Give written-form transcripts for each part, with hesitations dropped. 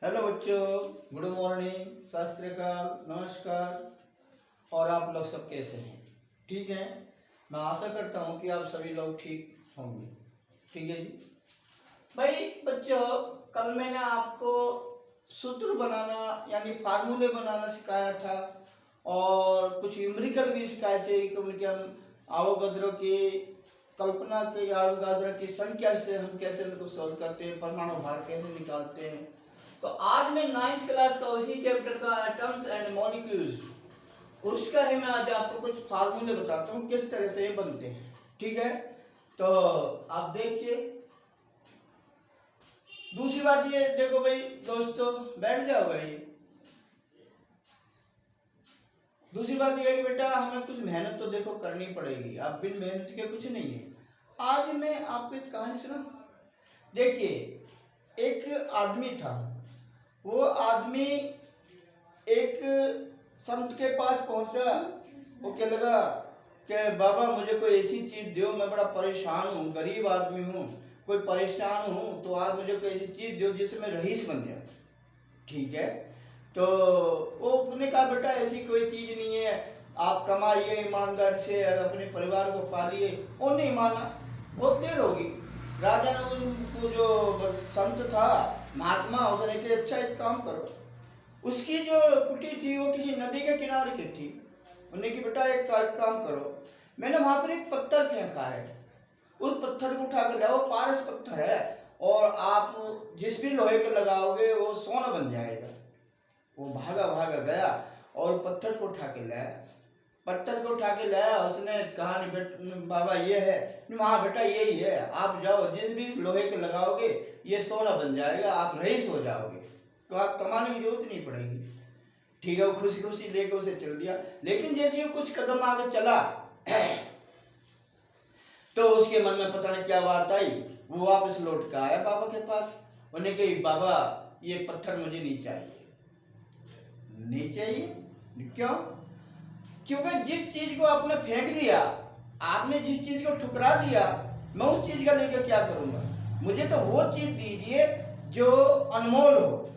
Hello बच्चों, good morning, सत श्री अकाल, नमस्कार। और आप लोग सब कैसे हैं? ठीक हैं। मैं आशा करता हूँ कि आप सभी लोग ठीक होंगे। ठीक है जी। भाई बच्चों, कल मैंने आपको सूत्र बनाना यानी फार्मूले बनाना सिखाया था और कुछ न्यूमेरिकल भी सिखाए थे क्योंकि हम आवोगाद्रो की कल्पना के आवोगाद्रो की संख्या से हम कैसे उनको सॉल्व करते हैं, परमाणु भार कैसे निकालते हैं। तो आज मैं 9th क्लास का उसी चैप्टर का एटम्स एंड मॉलिक्यूल्स उसका है, मैं आज आपको कुछ फार्मूले बताता हूँ किस तरह से ये बनते हैं। ठीक है, तो आप देखिए। दूसरी बात ये देखो भाई दोस्तों, बैठ जाओ भाई। दूसरी बात यह है कि बेटा हमें कुछ मेहनत तो देखो करनी पड़ेगी, आप बिन मेहनत के कुछ नहीं है। आज मैं आपको एक कहानी सुना। देखिए, एक आदमी था। वो आदमी एक संत के पास पहुंचा। वो क्या लगा कि बाबा मुझे कोई ऐसी चीज दो, मैं बड़ा परेशान हूँ, गरीब आदमी हूँ, कोई परेशान हूँ, तो आप मुझे कोई ऐसी चीज दो जिससे मैं रईस बन जाऊँ। ठीक है, तो वो ने कहा बेटा ऐसी कोई चीज नहीं है, आप कमाइए ईमानदार से और अपने परिवार को पालिए। वो नहीं माना, बहुत देर होगी। राजा ने उनको जो संत था महात्मा, उसने कहा अच्छा एक काम करो। उसकी जो कुटी थी वो किसी नदी के किनारे की थी। उन्होंने कि बेटा एक काम करो, मैंने वहां पर एक पत्थर फेंका है, उस पत्थर को उठा कर लाओ, पारस पत्थर है और आप जिस भी लोहे के लगाओगे वो सोना बन जाएगा। वो भागा भागा गया और पत्थर को उठा के लाया। पत्थर को उठा के लाया, उसने कहा नहीं बाबा ये है, हाँ बेटा यही है, आप जाओ जिस भी लोहे के लगाओगे ये सोना बन जाएगा, आप रईस हो जाओगे, तो आप कमाने की जरूरत नहीं पड़ेगी। ठीक है, वो खुशी खुशी लेके उसे चल दिया। लेकिन जैसे वो कुछ कदम आगे चला तो उसके मन में पता नहीं क्या बात आई। वो वापस लौट कर आया बाबा के पास। उन्हें कही बाबा ये पत्थर मुझे नहीं चाहिए। नहीं चाहिए क्यों? क्योंकि जिस चीज को आपने फेंक दिया, आपने जिस चीज को ठुकरा दिया, मैं उस चीज का लेकर क्या करूंगा? मुझे तो वो चीज दीजिए जो अनमोल हो।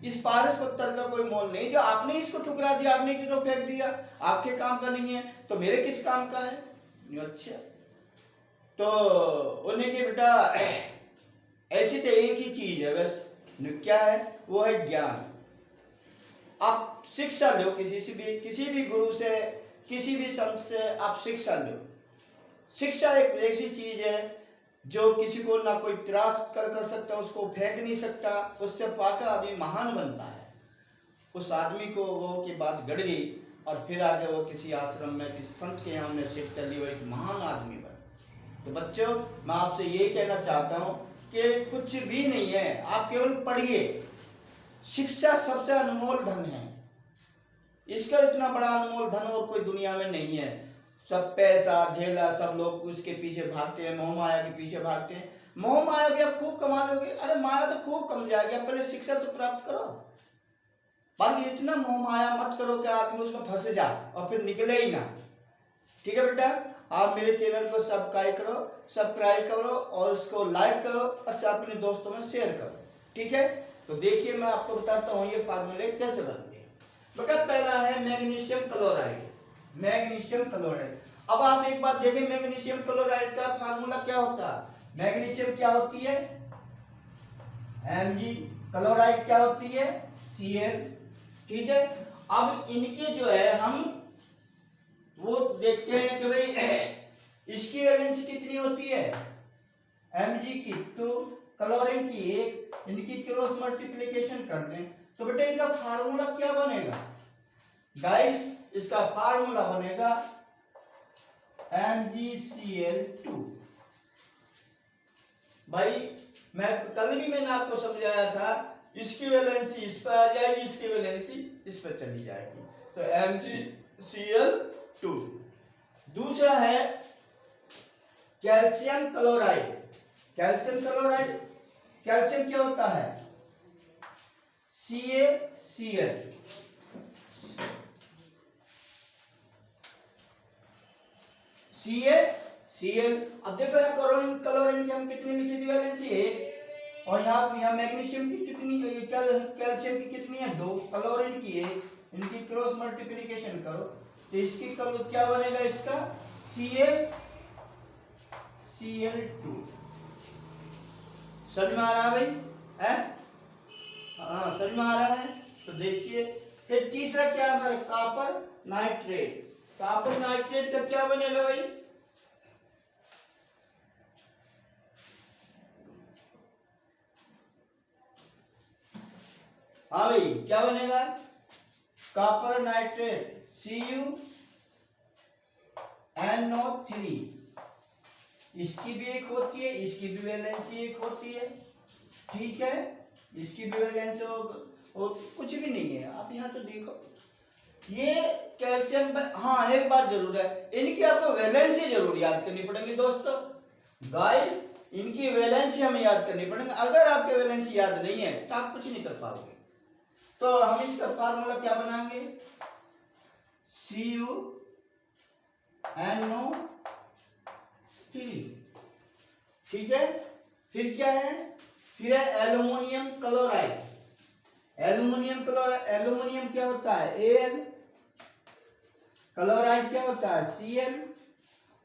इस पारस पत्थर का कोई मोल नहीं, जो आपने इसको ठुकरा दिया, आपने किसको फेंक दिया, आपके काम का नहीं है, तो मेरे किस काम का है? अच्छा, तो उन्हें कि बेटा ऐसी तो एक ही चीज है बस, क्या है? वो है ज्ञान। आप शिक्षा लो किसी भी गुरु से, किसी भी संत से आप शिक्षा लो। शिक्षा एक ऐसी चीज है जो किसी को ना कोई त्रास कर सकता, उसको फेंक नहीं सकता, उससे पाकर आदमी महान बनता है। उस आदमी को वो की बात गड़ गई और फिर आगे वो किसी आश्रम में किसी संत के यहाँ में शिक्षा ली, वो एक महान आदमी बना। तो बच्चों, मैं आपसे ये कहना चाहता हूँ कि कुछ भी नहीं है, आप केवल पढ़िए। शिक्षा सबसे अनमोल धन है, इसका इतना बड़ा अनमोल धन और कोई दुनिया में नहीं है। सब पैसा झेला, सब लोग उसके पीछे भागते हैं, मोह माया के पीछे भागते हैं। मोह माया भी आप खूब कमा लोगे, अरे माया तो खूब कम जाएगी, आप पहले शिक्षा तो प्राप्त करो। बाकी इतना मोह माया मत करो कि आदमी उसमें फंस जा और फिर निकले ही ना। ठीक है बेटा, आप मेरे चैनल को सब्सक्राइब करो और उसको लाइक करो और अपने दोस्तों में शेयर करो। ठीक है, तो देखिए मैं आपको बताता हूँ ये फार्मूले कैसे बनते हैं। बेटा पहला है मैग्नीशियम क्लोराइड। मैग्नीशियम क्लोराइड, अब आप एक बात देखें, मैग्नीशियम क्लोराइड का फार्मूला क्या होता है? मैग्नीशियम क्या होती है? Mg। क्लोराइड क्या होती है? Cl। ठीक है, अब इनके जो है हम वो देखते हैं कि भाई इसकी वैलेंसी कितनी होती है? Mg की 2, क्लोरीन की 1, इनकी क्रॉस मल्टीप्लिकेशन कर दें तो बेटा इनका फार्मूला क्या बनेगा? गाइस इसका फार्मूला बनेगा MgCl2। भाई मैंने आपको समझाया था, इसकी वैलेंसी इस पर आ जाएगी, इसकी वैलेंसी इस पर चली जाएगी, तो MgCl2। दूसरा है calcium chloride. Calcium chloride, calcium क्या होता है? CaCl। CaCl। अब देखो क्लोरीन की हम कितनी लिखी थी वैलेंसी? 1। और यहाँ मैग्नीशियम की कितनी, कैल्शियम की कितनी है, 2, क्लोरीन की है, इनकी क्रॉस मल्टीप्लिकेशन करो तो इसकी क्या बनेगा, इसका Cl2। समझ में आ रहा है भाई, है? हाँ समझ में आ रहा है। तो देखिए फिर तीसरा क्या है हमारा, कॉपर नाइट्रेट। कॉपर नाइट्रेट का क्या बनेगा भाई, हाँ भाई क्या बनेगा, कॉपर नाइट्रेट CuNO3। इसकी भी एक होती है, इसकी भी वैलेंसी एक होती है, ठीक है, इसकी भी वैलेंसी और कुछ भी नहीं है। आप यहाँ तो देखो ये कैल्शियम, हाँ एक बात जरूर है, इनकी आपको वैलेंसी जरूर याद करनी पड़ेगी दोस्तों, गाइस इनकी वैलेंसी हमें याद करनी पड़ेगी। अगर आपके वैलेंसी याद नहीं है तो आप कुछ नहीं कर पाओगे। तो हम इसका फार्मूला क्या बनाएंगे, CuNO3, ठीक है। फिर क्या है, फिर है aluminium chloride. Aluminium chloride, aluminium क्या होता है Al, क्लोराइड क्या होता है Cl।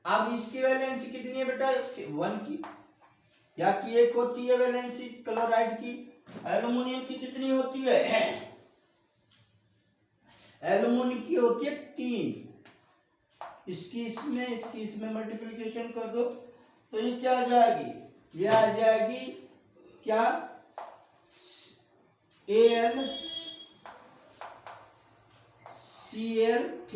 अब इसकी वैलेंसी कितनी है बेटा, 1 की, या की एक होती है वैलेंसी क्लोराइड की। एल्युमिनियम की कितनी होती है, एल्युमिनियम की होती है 3, इसकी इसमें मल्टीप्लिकेशन कर दो तो ये क्या आ जाएगी, ये आ जाएगी क्या, AlCl3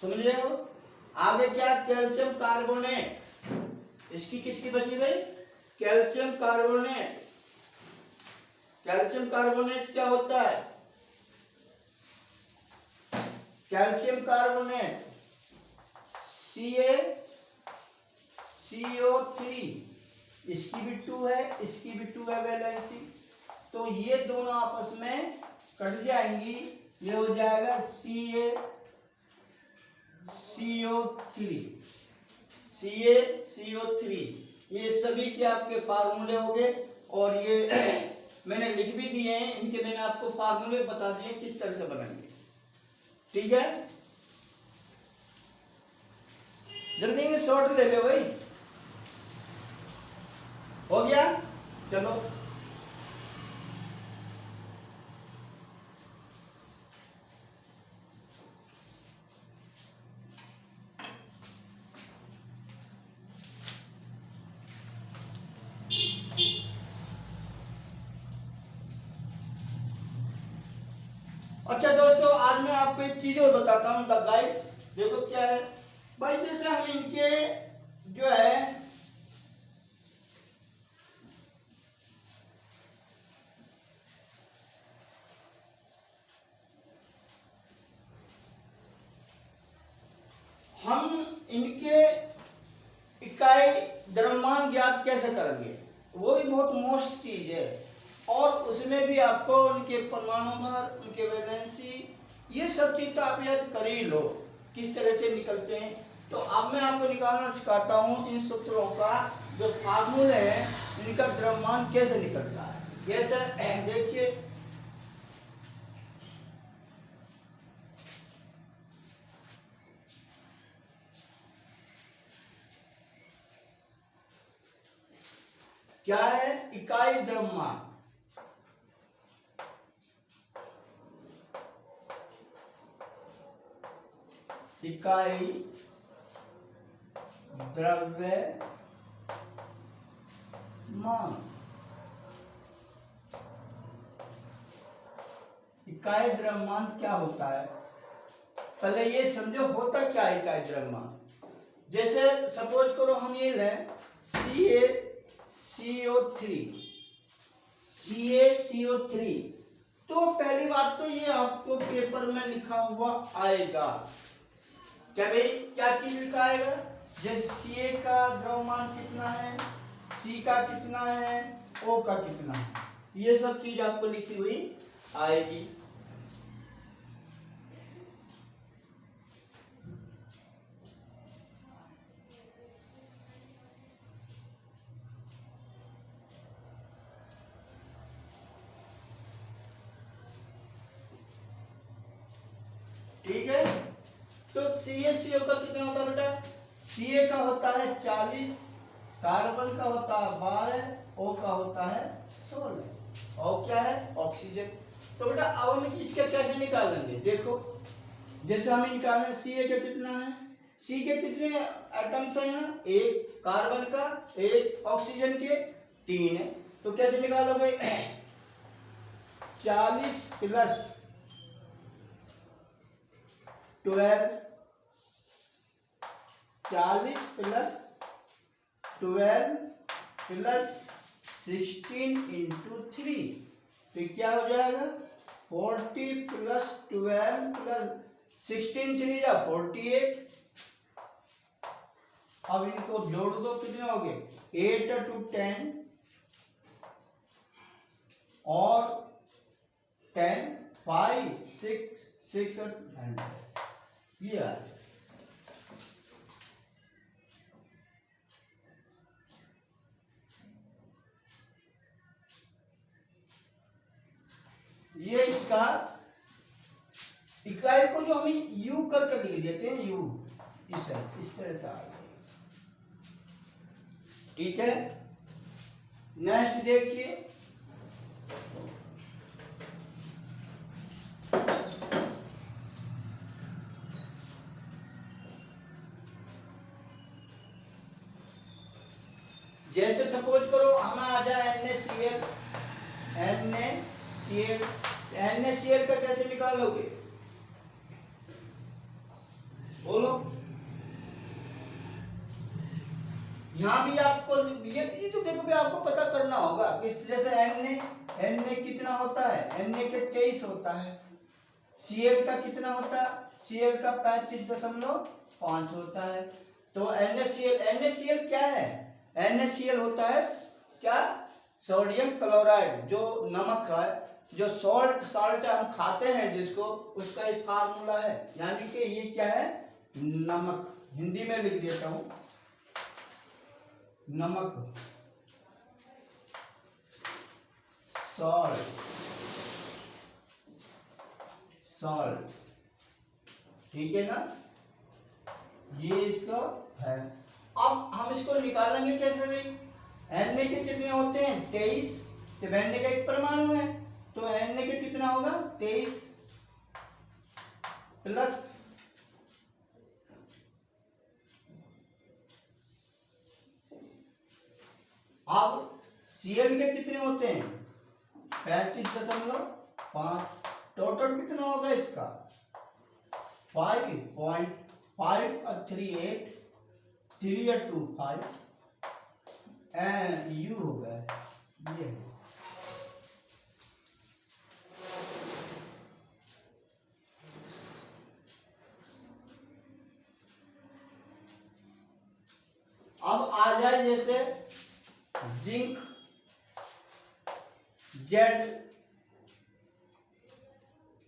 समझ रहे हो। आगे क्या, कैल्शियम कार्बोनेट, इसकी किसकी बची भाई, कैल्शियम कार्बोनेट। कैल्शियम कार्बोनेट क्या होता है, कैल्शियम कार्बोनेट CaCO3, इसकी भी 2 है, इसकी भी 2 है वैलेंसी, तो ये दोनों आपस में कट जाएंगी, ये हो जाएगा CaCO3। ये सभी के आपके फार्मूले हो गए, और ये मैंने लिख भी दिए हैं, इनके मैंने आपको फार्मूले बता दिए किस तरह से बनेंगे, ठीक है। जल्दी में शॉर्ट ले लो भाई, हो गया, चलो। अच्छा दोस्तों, आज मैं आपको एक चीज और बताता हूँ द गाइड्स। देखो क्या है भाई, जैसे हम इनके जो है हम इनके इकाई द्रव्यमान ज्ञात कैसे करेंगे, वो भी बहुत मोस्ट चीज है, और उसमें भी आपको उनके परमाणु भार, उनके वैलेंसी, ये सब चीज तो आप याद कर ही लो किस तरह से निकलते हैं। तो अब मैं आपको निकालना सिखाता हूँ इन सूत्रों का जो फार्मूले हैं, इनका द्रव्यमान कैसे निकलता है। जैसे देखिए, क्या है, इकाई द्रव्यमान, इकाई द्रव्यमान, इकाई द्रव्यमान क्या होता है, पहले ये समझो होता क्या है इकाई द्रव्यमान। जैसे सपोज करो हम ये लें CaCO3, तो पहली बात तो ये आपको पेपर में लिखा हुआ आएगा, क्या भाई, क्या चीज लिखा आएगा, जैसे Ca का द्रव्यमान कितना है, C का कितना है, O का कितना है, ये सब चीज आपको लिखी हुई आएगी। ठीक है। तो CaCO का कितना होता है बेटा? Ca का होता है 40, कार्बन का होता है 12, O का होता है 16 और क्या है? ऑक्सीजन। तो बेटा अब हम इसका कैसे निकालेंगे? देखो जैसे हमें निकालना है Ca का कितना है, C के कितने एटम्स हैं यहाँ? एक कार्बन का, एक ऑक्सीजन के, 3 है। तो कैसे निकालोगे? 40 प्लस 12, 40 प्लस 12 प्लस 16 इंटू 3, तो क्या हो जाएगा? 40 प्लस 12 प्लस 16, 3 या 48। अब इनको जोड़ दो, कितने हो गए? 8 टू 10 और 10, 5, 6 और 9, ये आ ये इसका इकाई को जो हमें यू करके लिख देते हैं, यू इस तरह से आ गया। ठीक है, नेक्स्ट देखिए, जैसे सपोज करो हमें आ जाए NaCl का कैसे निकालोगे? बोलो। यहाँ भी आपको ये तो देखो भी आपको पता करना होगा किस तरह से Na कितना होता है? Na के 23 होता है। Cl का कितना होता है? Cl का 35.5 होता है। तो NaCl क्या है? NaCl होता है क्या? सोडियम क्लोराइड, जो नमक है, जो साल्ट हम खाते हैं जिसको, उसका एक फार्मूला है, यानी कि ये क्या है? नमक। हिंदी में लिख देता हूं, नमक, सॉल्ट, ठीक है ना? ये इसका है। अब हम इसको निकालेंगे कैसे भाई? Na के कितने होते हैं? 23, तो Na का एक परमाणु है, तो Na के कितना होगा? 23 प्लस अब Cl के कितने होते हैं? 35.5। टोटल कितना होगा इसका? 5.538, 3 और 2 5 एंड यू हो गया ये। अब आ जाए जैसे जिंक जेड,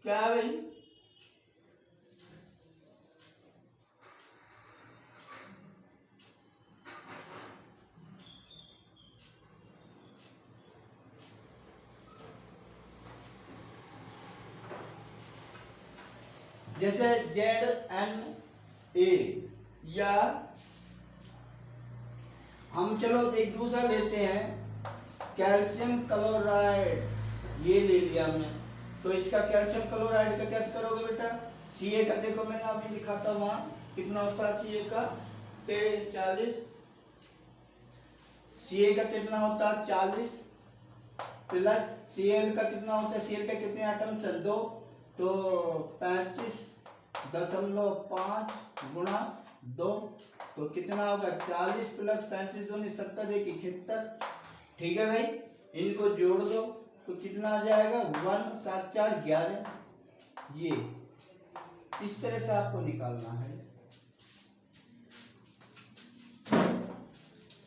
क्या है भाई? जैसे ZNA, या हम चलो एक दूसरा लेते हैं, कैल्शियम क्लोराइड, ये ले लिया हमने। तो इसका कैल्शियम क्लोराइड का कैसे करोगे बेटा? Ca का देखो मैंने अभी लिखा था वहां, कितना होता है Ca का? 40। Ca का कितना होता है? 40 प्लस Cl का कितना होता है? Cl का कितने एटम्स हैं? 2, तो 35.5 गुणा 2, तो कितना होगा? 40 प्लस 35 दूनी 70, 71। ठीक है भाई, इनको जोड़ दो तो कितना आ जाएगा? 1 7 4 11। ये इस तरह से आपको निकालना है।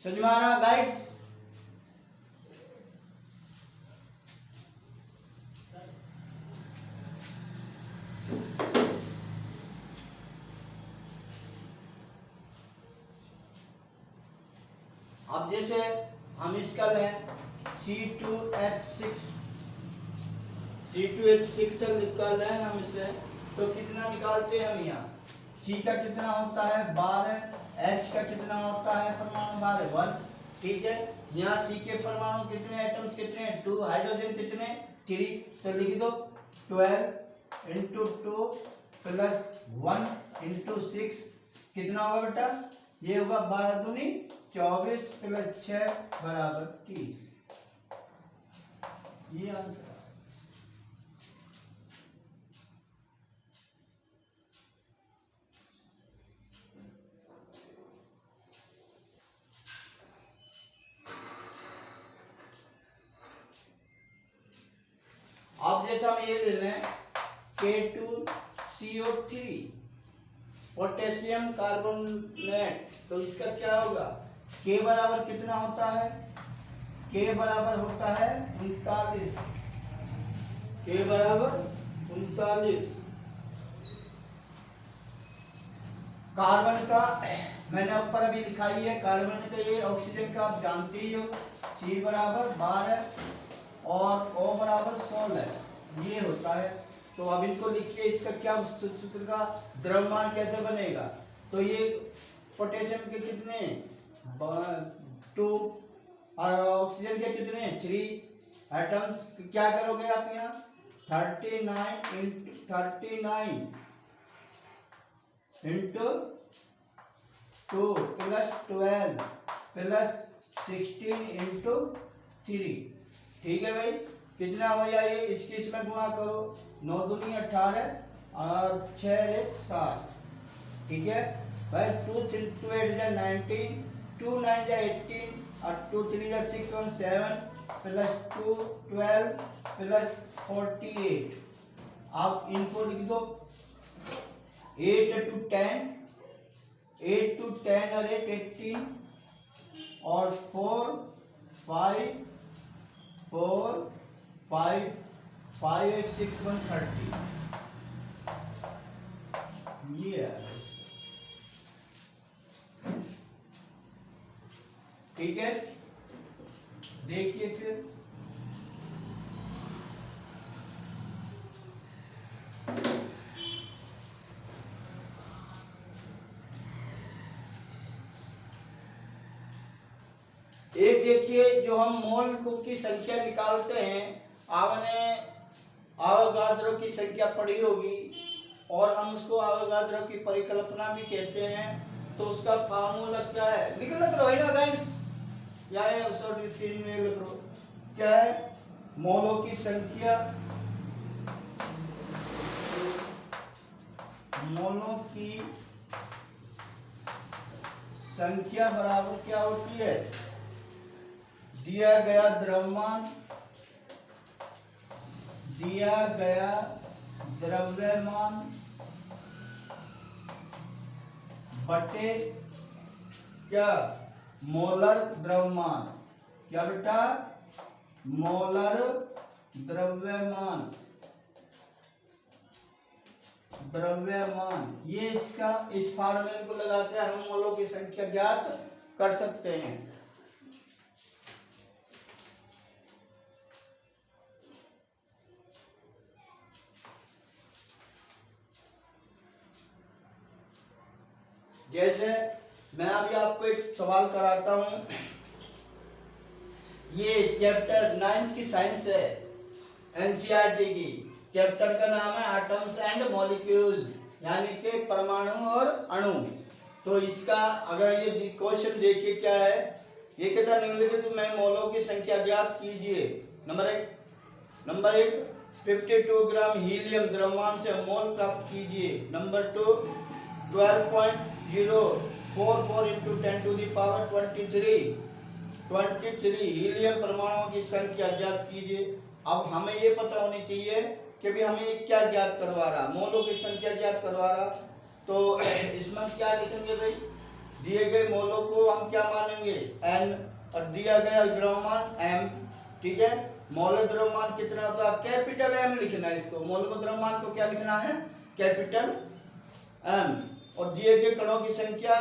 समझ में आ रहा गाइड्स? अब जैसे हम इसका लें C2H6 से निकाल लें हम इसे, तो तो कितना निकालते हैं हम यहाँ, C का कितना होता है 12, H का कितना होता है परमाणु भार 1, ठीक है। यहाँ C के परमाणु कितने, एटम्स कितने 2, हाइड्रोजन कितने 3, तो लिख दो 12 इंटू 2 प्लस 1 इंटू 6 कितना होगा बेटा, ये होगा 12 दूनी 24 प्लस 6 बराबर 30, ये आंसर। अब जैसा हम ये ले लें K2CO3 पोटेशियम कार्बोनेट, तो इसका क्या होगा, K बराबर कितना होता है, K बराबर होता है 39, K बराबर 39। कार्बन का मैंने ऊपर अभी लिखा ही है, कार्बन का ये ऑक्सीजन का आप जानते ही हो, C बराबर 12 और O बराबर 16 ये होता है। तो अब इनको लिखिए, इसका क्या सूत्र का द्रव्यमान कैसे बनेगा, तो ये पोटेशियम के कितने 2 और ऑक्सीजन के कितने 3 एटम्स, क्या करोगे आप यहाँ 39 इंटू 2 प्लस 12 प्लस 16 इंटू 3, ठीक है भाई, कितना हो जाए इसकी इसमें गुणा करो, 9 दूनी 18 और 6 1 7, ठीक है भाई, 2 8 जा 19, 2 9 जा 18 और 2 3 जा 6 1 7 प्लस 2 12 प्लस 48। आप इनको लिख दो 8 to 10 और 8 18 और 4 5 8 6 1 30, ये है, ठीक है। देखिए फिर एक देखिए, जो हम मोल की संख्या निकालते हैं, आपने अवोगाद्रो की संख्या पढ़ी होगी और हम उसको अवोगाद्रो की परिकल्पना भी कहते हैं, तो उसका फार्मूला क्या है, लिख लो गाइस, क्या है सॉरी स्क्रीन में लिख लो, क्या है मोलों की संख्या, मोलों की संख्या बराबर क्या होती है, दिया गया द्रव्यमान बटे क्या मोलर द्रव्यमान, क्या बेटा मोलर द्रव्यमान, ये इसका इस फार्मूले को लगाते हैं हम मोलों की संख्या ज्ञात कर सकते हैं। जैसे मैं अभी आपको एक सवाल कराता हूं, ये चैप्टर 9 की साइंस है एनसीईआरटी की, चैप्टर का नाम है एटम्स एंड मॉलिक्यूल्स, यानी कि परमाणु और अणु। तो इसका अगर ये क्वेश्चन देखिए क्या है, ये कहता है निम्नलिखित में मोलों की संख्या ज्ञात कीजिए। नंबर एक 52 ग्राम हीलियम द्रव्यमान से मोल प्राप्त कीजिए। Number 2 12.044 into 10 to the power 23 helium परमाणुओं की संख्या ज्ञात कीजिए। अब हमें ये पता होनी चाहिए कि भी हमें क्या ज्ञात करवा रहा, मोलों की संख्या ज्ञात करवा रहा, तो इसमें क्या लिखेंगे भाई, दिए गए मोलों को हम क्या मानेंगे n और दिया गया द्रव्यमान m, ठीक है। मोल द्रव्यमान कितना होता है, कैपिटल M लिखना है इसको, मोल को द्रव्यमान को क्या लिखना है कैपिटल M, और दिए गए कणों की संख्या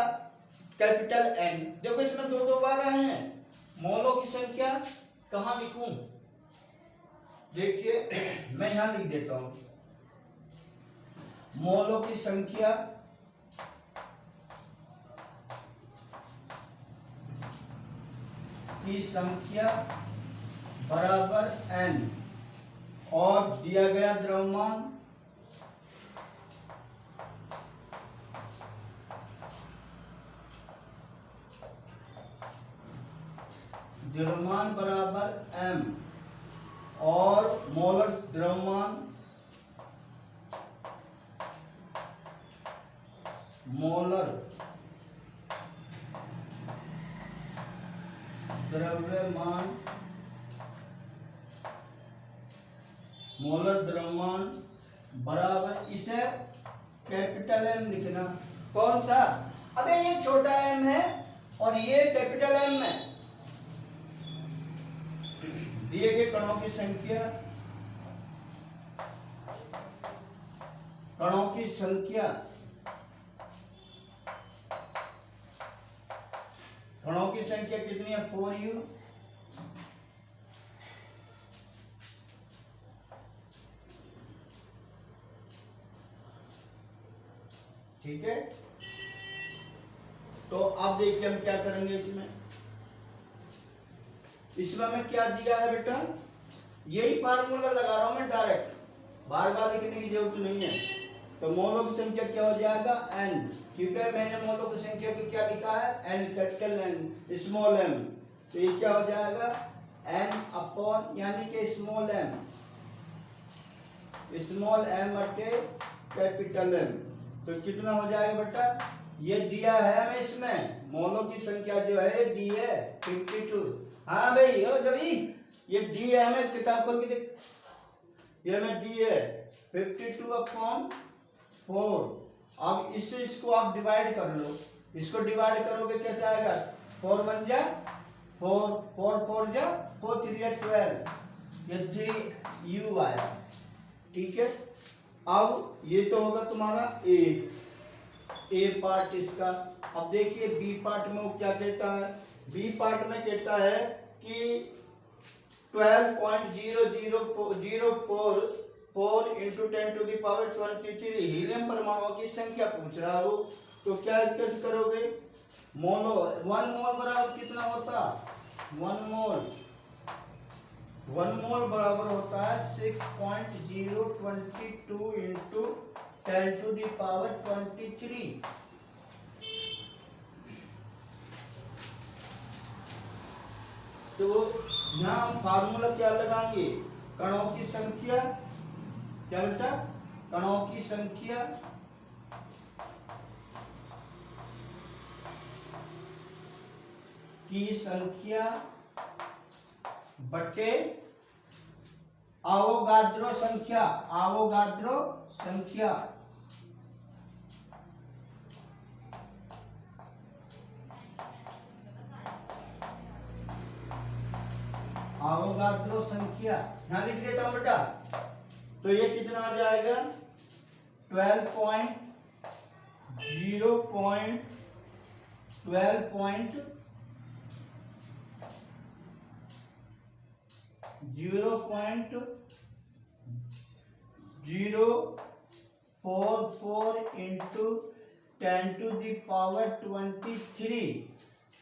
कैपिटल N। देखो इसमें दो बार आए हैं, मोलों की संख्या कहाँ लिखूं, देखिए मैं यहां लिख देता हूं, मोलों की संख्या बराबर n और दिया गया द्रव्यमान बराबर m और मोलर द्रव्यमान मोलर द्रव्यमान बराबर, इसे कैपिटल M लिखना। कौन सा? अबे ये छोटा m है और ये कैपिटल M है। दिए गए कणों की संख्या कितनी है? 4u। ठीक है, तो अब देखिए हम क्या करेंगे इसमें हमें क्या दिया है बेटा, यही फार्मूला लगा रहा हूं मैं डायरेक्ट, बार बार लिखने की जरूरत नहीं है। तो मोलों की संख्या क्या हो जाएगा? n, क्योंकि मैंने मोलों की संख्या को क्या लिखा है? n, capital N, small m। तो ये क्या हो जाएगा? n अपॉन यानी कि स्मॉल m बटे कैपिटल M। तो कितना हो जाएगा बेटा? ये दिया है हमें, इसमें मोलों की संख्या जो है दी है 52। हाँ भाई हो जब ये दी है हमें, किताब खोल के देख, ये हमें दी है 52/4। अब इसको आप डिवाइड कर लो, इसको डिवाइड करोगे कैसे आएगा? 4 1 जा 4, 4 4 जा 4 3 जा 12, ये 3u आया। ठीक है, अब ये तो होगा तुम्हारा ए पार्ट इसका। अब देखिए बी पार्ट में वो क्या कहता है? बी पार्ट में कहता है कि 12.0004 इंटू 10⁻23 हीलियम परमाणुओं की संख्या पूछ रहा हो। तो क्या कैसे करोगे? मोनो 1 मोल बराबर कितना होता? 1 मोल बराबर होता है 6.022 इंटू 10⁻23। तो यहाँ हम फार्मूला क्या लगाएंगे? कणों की संख्या, क्या बेटा? कणों की संख्या बटे आवोगाद्रो संख्या। आवोगाद्रो संख्या यहां लिख देता हूं बेटा। तो ये कितना आ जाएगा? 12.044 इंटू 10⁻23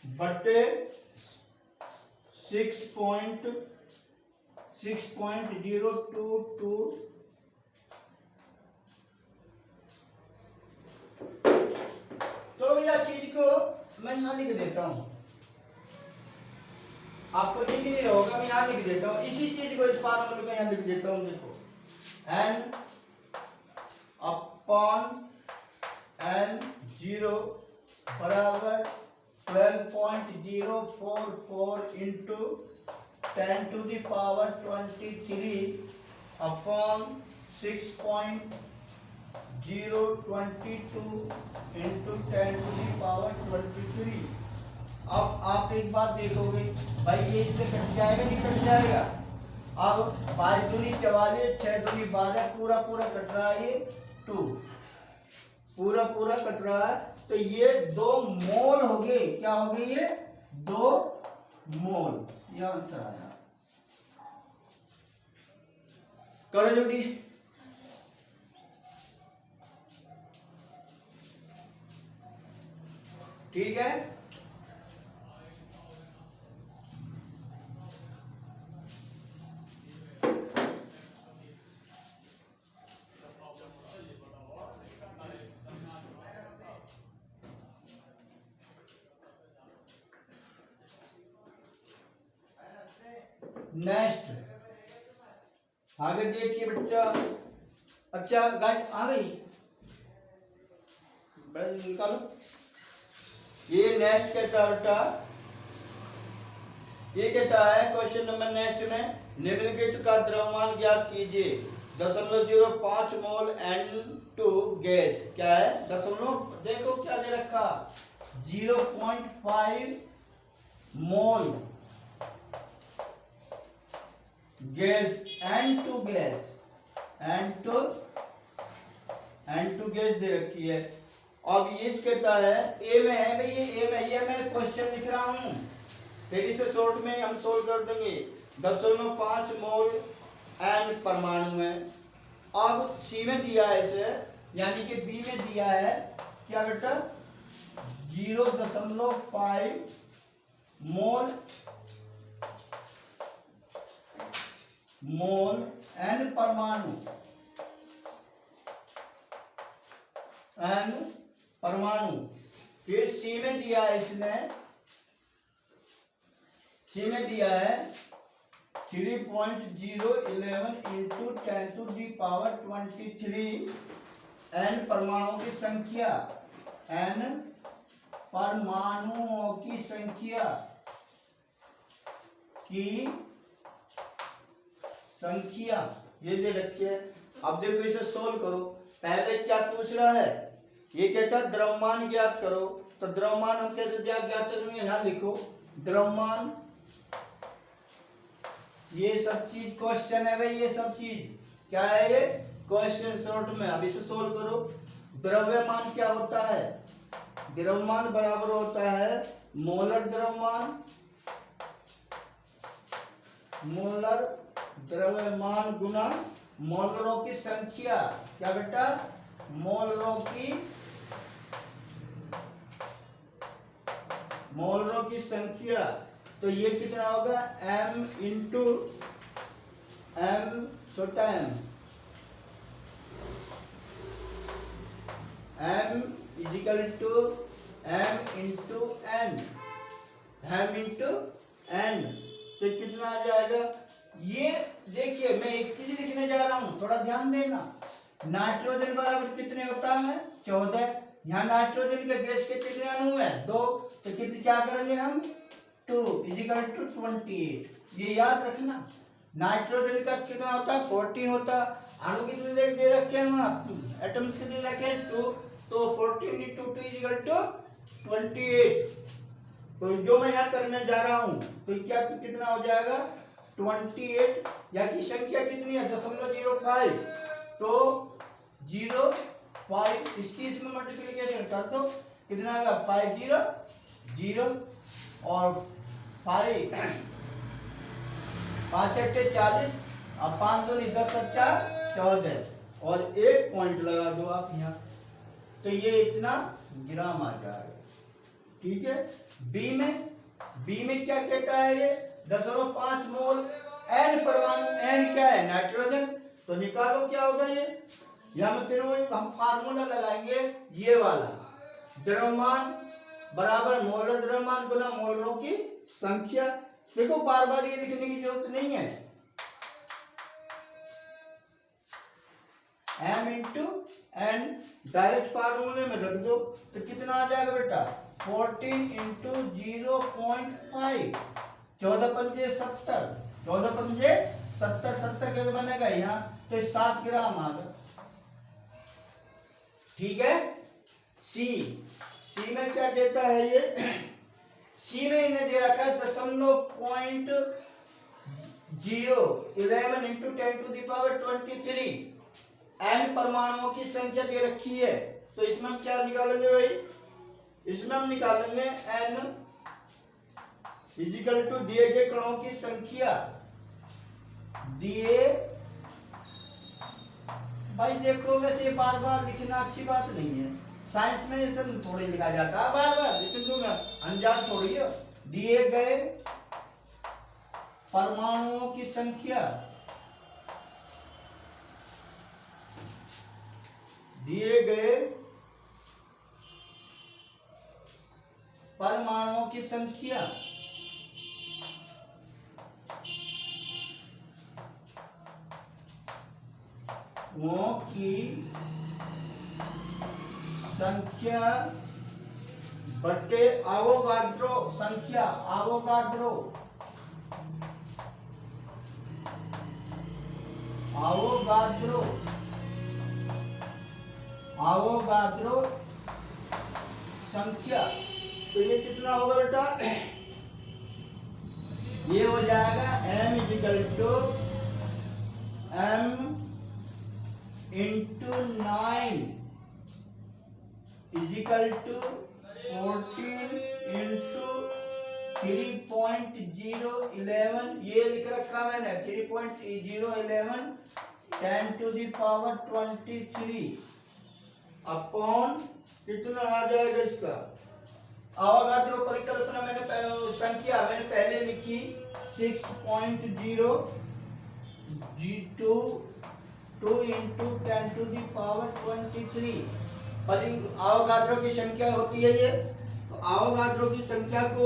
बटे 6.022। तो भैया चीज को मैं यहाँ लिख देता हूँ, आपको दिख नहीं होगा, मैं यहाँ लिख देता हूँ इसी चीज को, इस फार्मूले को यहाँ लिख देता हूँ। देखो n अपॉन n0 बराबर 12.044 इंटू 10⁻23 अपॉन 6.022 इंटू 10⁻23। अब आप एक बात देखोगे भाई, ये इससे कट जाएगा नहीं कट जाएगा? अब 5 दूनी 44, 6 दूनी 12, पूरा कट रहा है, ये 2 पूरा कट रहा है। तो ये 2 मोल हो गए। क्या हो गए? ये 2 मोल। ये आंसर आया। करो जल्दी। ठीक है। नेक्स्ट आगे देखिए बच्चा। अच्छा गाइस आ गई, बड़ा निकालो। ये नेक्स्ट कहता बेटा, ये कहता है क्वेश्चन नंबर नेक्स्ट में, निम्नलिखित का द्रव्यमान ज्ञात कीजिए। 0.05 मोल N2 गैस, क्या है दशमलव, देखो क्या दे रखा, 0.5 mole gas, N2 gas, N2 gas दे रखी है। अब ये कहता है ए में है भाई, ये ए में, ये मैं क्वेश्चन लिख रहा हूं, तेरी से शॉर्ट में हम सोल्व कर देंगे। 0.5 मोल N परमाणु है। अब सी में दिया है इसे, यानी कि बी में दिया है क्या बेटा, 0.5 मोल N परमाणु, N परमाणु। फिर सी में दिया है इसने, सी में दिया है 3.011 इंटू 10⁻23 N परमाणुओं की संख्या, N परमाणुओं की संख्या ये दे रखी है। अब देखो इसे सोल्व करो। पहले क्या पूछ रहा है, ये कहता है द्रव्यमान ज्ञात करो। तो द्रव्यमान हम कैसे ज्ञात करेंगे, यहाँ लिखो द्रव्यमान, ये सब चीज क्वेश्चन है भाई, ये सब चीज क्या है, ये क्वेश्चन शॉर्ट में। अब इसे सोल्व करो। द्रव्यमान क्या होता है, द्रव्यमान बराबर होता है मोलर द्रव्यमान, मोलर द्रव्यमान गुना मोलरों की संख्या, क्या बेटा, मोलरों की संख्या। तो ये कितना होगा, m इंटू m, छोटा m is equal to m into n, m into n। तो कितना आ जाएगा, ये देखिए मैं एक चीज लिखने जा रहा हूं, थोड़ा ध्यान देना। नाइट्रोजन बराबर कितने होता है, 14। यहाँ नाइट्रोजन के गैस के कितने अणु है, 2। तो कितने क्या करेंगे हम, 2 इजिकल टू 28। ये याद रखना। नाइट्रोजन का कितना होता है, 14 होता। अणु कितने दे रखे हैं वहाँ, एटम्स कितने रखे हैं, 2। तो 14 इंटू 2 इजिकल टू 28। तो जो मैं यहाँ करने जा रहा हूँ, तो क्या कितना हो जाएगा, 28। या की संख्या कितनी है, 0.05। तो 0.5, इसकी इसमें मल्टीप्लिकेशन कर दो, कितना आएगा, 5 0 0 और 5 5 8 40 और 5 2 10 14 और 1 पॉइंट लगा दो आप यहाँ। तो ये इतना ग्राम आ जाएगा। ठीक है। बी में क्या कहता है, ये 0.5 मोल N परमाणु, N क्या है, नाइट्रोजन। तो निकालो क्या होगा ये, यहाँ फिर वही हम फार्मूला लगाएंगे, ये वाला, द्रव्यमान बराबर मोलर द्रव्यमान गुना मोलरों की संख्या। देखो बार बार ये लिखने की जरूरत नहीं है, m इंटू n डायरेक्ट फार्मूले में रख दो। तो कितना आ जाएगा बेटा, 14 इंटू 0.5, 14 पंजे 70, 14 पंजे 70, 70 कैसे बनेगा यहाँ, तो 7 ग्राम आ गया। ठीक है। सी में क्या देता है ये, सी में इन्हें दे रखा है 0.011 इंटू 10⁻23 N परमाणुओं की संख्या दे रखी है। तो इसमें हम क्या निकालेंगे भाई, इसमें हम निकालेंगे N इजिकल टू दिए गए कणों की संख्या, दिए भाई देखो वैसे बार बार लिखना अच्छी बात नहीं है, साइंस में ये सब थोड़ी लिखा जाता है बार बार, लेकिन तुम अनजान थोड़ी हो। दिए गए परमाणुओं की संख्या, दिए गए परमाणुओं की संख्या वो की संख्या बटे आवोगाद्रो संख्या, आवोगाद्रो आवोगाद्रो आवोगाद्रो संख्या। तो ये कितना होगा बेटा, ये हो जाएगा m is equal to m into 9 is equal to 14 into 3.011, ये लिख रखा मैंने 3.011 10 टू द पावर 23 अपॉन कितना आ जाएगा इसका। अवोगाद्रो परिकल्पना संख्या मैंने पहले लिखी 6.022 into 10 to the power 23। Avogadro की संख्या होती है ये। तो अवोगाद्रो की संख्या को